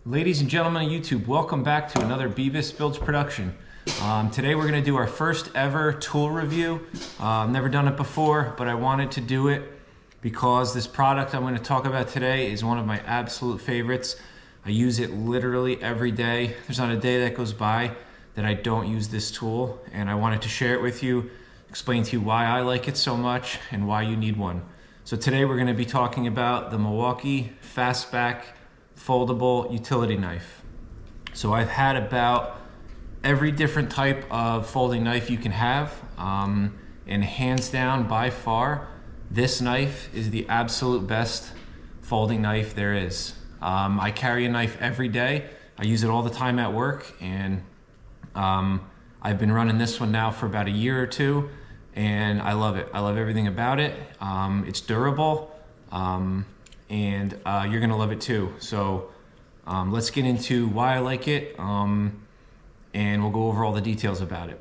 Ladies and gentlemen of YouTube, welcome back to another BvisBuilds production. Today we're going to do our first ever tool review. I've never done it before, but I wanted to do it because this product I'm going to talk about today is one of my absolute favorites. I use it literally every day. There's not a day that goes by that I don't use this tool, and I wanted to share it with you, explain to you why I like it so much and why you need one. So today we're going to be talking about the Milwaukee Fastback foldable utility knife. So I've had about every different type of folding knife you can have, and hands down, by far, this knife is the absolute best folding knife there is. I carry a knife every day. I use it all the time at work, and I've been running this one now for about a year or two, and I love it. I love everything about it. It's durable. And you're gonna love it too. So let's get into why I like it, and we'll go over all the details about it.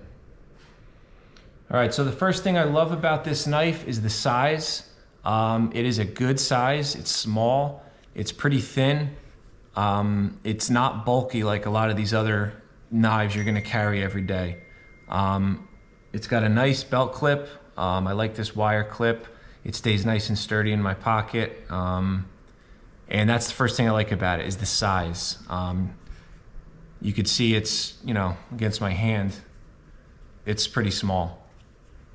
All right, so the first thing I love about this knife is the size. It is a good size. It's small, it's pretty thin. It's not bulky like a lot of these other knives you're gonna carry every day. It's got a nice belt clip. I like this wire clip. It stays nice and sturdy in my pocket. And that's the first thing I like about it, is the size. You could see it's, against my hand, it's pretty small,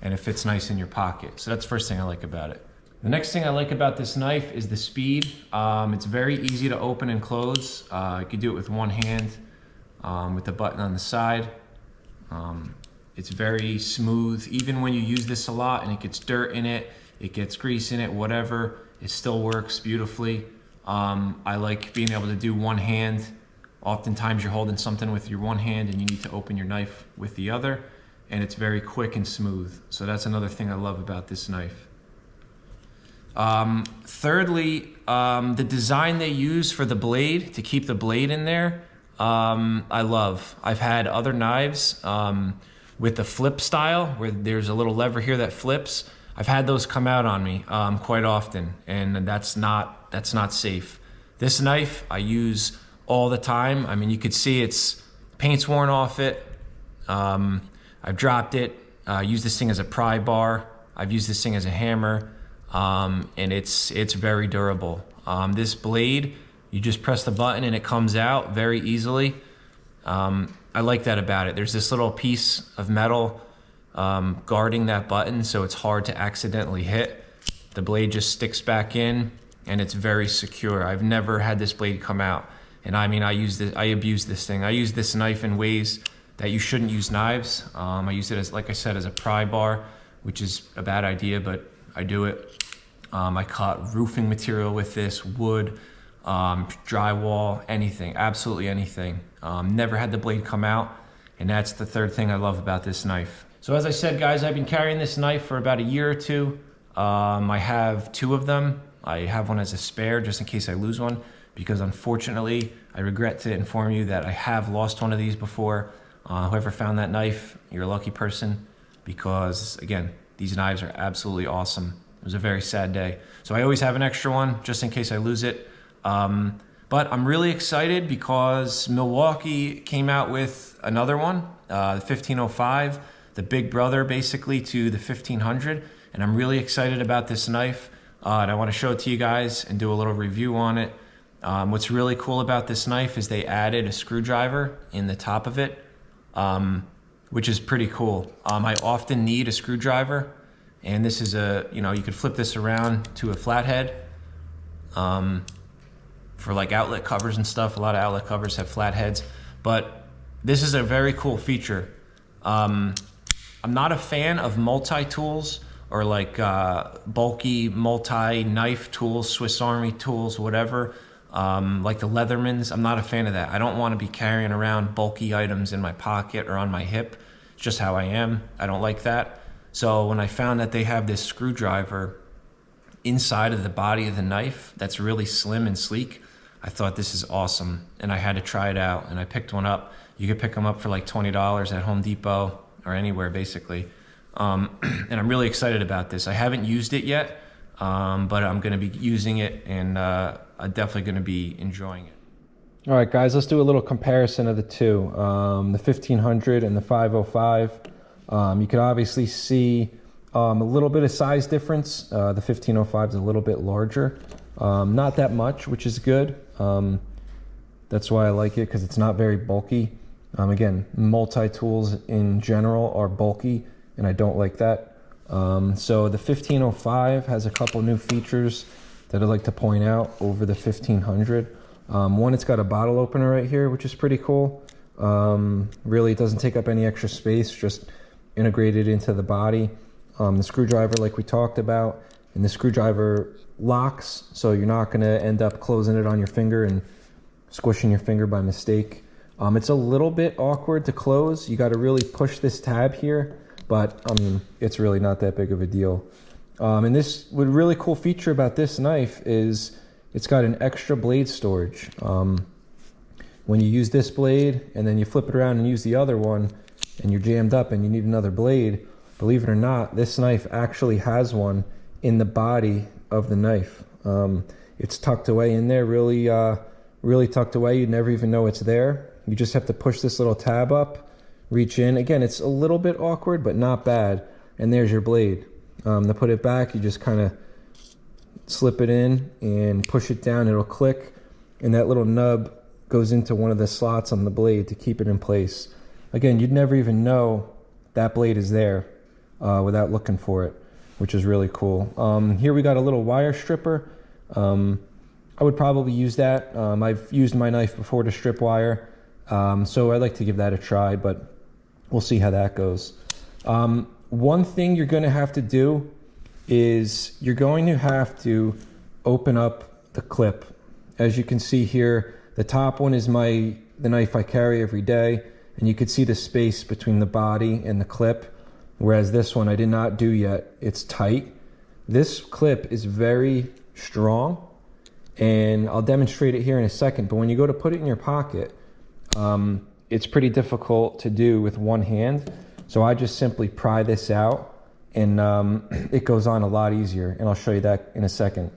and it fits nice in your pocket. So that's the first thing I like about it. The next thing I like about this knife is the speed. It's very easy to open and close. You could do it with one hand, with the button on the side. It's very smooth. Even when you use this a lot and it gets dirt in it, it gets grease in it, whatever, it still works beautifully. I like being able to do one hand. Oftentimes you're holding something with your one hand and you need to open your knife with the other, and it's very quick and smooth. So that's another thing I love about this knife. Thirdly, the design they use for the blade, to keep the blade in there, I love. I've had other knives with the flip style, where there's a little lever here that flips. I've had those come out on me quite often, and that's not safe. This knife I use all the time. I mean, you could see paint's worn off it. I've dropped it. I use this thing as a pry bar. I've used this thing as a hammer, and it's very durable. This blade, you just press the button and it comes out very easily. I like that about it. There's this little piece of metal guarding that button, so it's hard to accidentally hit. The blade just sticks back in, and it's very secure. I've never had this blade come out, and I mean, I abuse this thing. I use this knife in ways that you shouldn't use knives. I use it as, like I said, as a pry bar, which is a bad idea, but I do it. I cut roofing material with this, wood, drywall, anything, absolutely anything. Never had the blade come out, and that's the third thing I love about this knife. So as I said, guys, I've been carrying this knife for about a year or two. I have two of them. I have one as a spare just in case I lose one, because unfortunately, I regret to inform you that I have lost one of these before. Whoever found that knife, you're a lucky person, because again, these knives are absolutely awesome. It was a very sad day. So I always have an extra one just in case I lose it. But I'm really excited because Milwaukee came out with another one, the 1505. The big brother basically to the 1500, and I'm really excited about this knife, and I want to show it to you guys and do a little review on it. What's really cool about this knife is they added a screwdriver in the top of it, which is pretty cool. I often need a screwdriver, and this is you could flip this around to a flathead for like outlet covers and stuff. A lot of outlet covers have flatheads, but this is a very cool feature. I'm not a fan of multi-tools or like bulky multi-knife tools, Swiss Army tools, whatever, like the Leathermans. I'm not a fan of that. I don't want to be carrying around bulky items in my pocket or on my hip. It's just how I am. I don't like that. So when I found that they have this screwdriver inside of the body of the knife that's really slim and sleek, I thought this is awesome, and I had to try it out, and I picked one up. You could pick them up for like $20 at Home Depot or anywhere basically. And I'm really excited about this. I haven't used it yet, but I'm gonna be using it, and I'm definitely gonna be enjoying it. All right, guys, let's do a little comparison of the two, the 1500 and the 505. You could obviously see a little bit of size difference. The 1505 is a little bit larger, not that much, which is good. That's why I like it, because it's not very bulky. Again, multi-tools in general are bulky, and I don't like that. So the 1505 has a couple new features that I'd like to point out over the 1500. One, it's got a bottle opener right here, which is pretty cool. Really, it doesn't take up any extra space, just integrated into the body. The screwdriver, like we talked about, and the screwdriver locks, so you're not going to end up closing it on your finger and squishing your finger by mistake. It's a little bit awkward to close. You got to really push this tab here, but I mean, it's really not that big of a deal. And this, what really cool feature about this knife is it's got an extra blade storage. When you use this blade and then you flip it around and use the other one and you're jammed up and you need another blade, believe it or not, this knife actually has one in the body of the knife. It's tucked away in there, really tucked away. You'd never even know it's there. You just have to push this little tab up, reach in. Again, it's a little bit awkward, but not bad. And there's your blade. To put it back, you just kind of slip it in and push it down. It'll click, and that little nub goes into one of the slots on the blade to keep it in place. Again, you'd never even know that blade is there without looking for it, which is really cool. Here we got a little wire stripper. I would probably use that. I've used my knife before to strip wire, so I'd like to give that a try, but we'll see how that goes. One thing you're going to have to do is you're going to have to open up the clip. As you can see here, the top one is the knife I carry every day, and you can see the space between the body and the clip, whereas this one I did not do yet. It's tight. This clip is very strong, and I'll demonstrate it here in a second, but when you go to put it in your pocket, it's pretty difficult to do with one hand. So I just simply pry this out, and it goes on a lot easier, and I'll show you that in a second.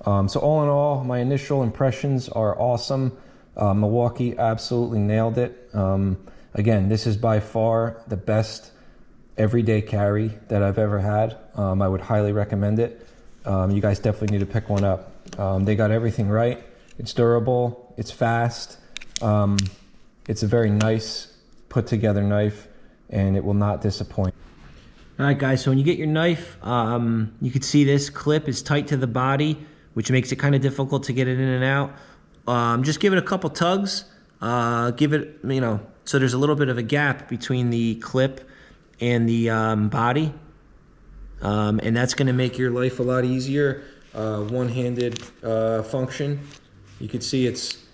So all in all, my initial impressions are awesome. Milwaukee absolutely nailed it. Again, this is by far the best everyday carry that I've ever had. I would highly recommend it. You guys definitely need to pick one up. They got everything right. It's durable, it's fast, it's a very nice put together knife, and it will not disappoint. All right, guys, so when you get your knife, you can see this clip is tight to the body, which makes it kind of difficult to get it in and out. Just give it a couple tugs, give it, so there's a little bit of a gap between the clip and the body, and that's going to make your life a lot easier. One-handed function. You can see it's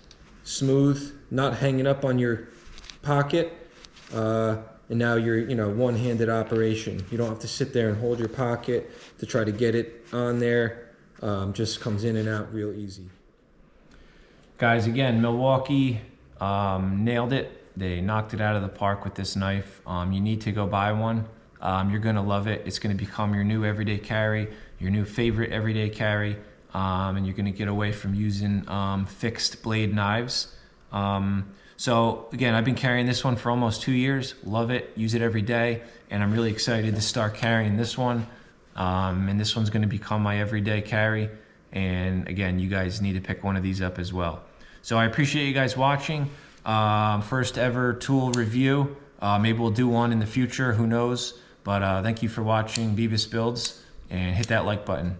smooth, not hanging up on your pocket, and now you're, one-handed operation. You don't have to sit there and hold your pocket to try to get it on there. Just comes in and out real easy. Guys, again, Milwaukee nailed it. They knocked it out of the park with this knife. You need to go buy one. You're gonna love it. It's gonna become your new everyday carry, your new favorite everyday carry, and you're gonna get away from using fixed blade knives. So again, I've been carrying this one for almost 2 years. Love it, use it every day, and I'm really excited to start carrying this one. And this one's gonna become my everyday carry. And again, you guys need to pick one of these up as well. So I appreciate you guys watching. First ever tool review. Maybe we'll do one in the future, who knows? But thank you for watching BvisBuilds, and hit that like button.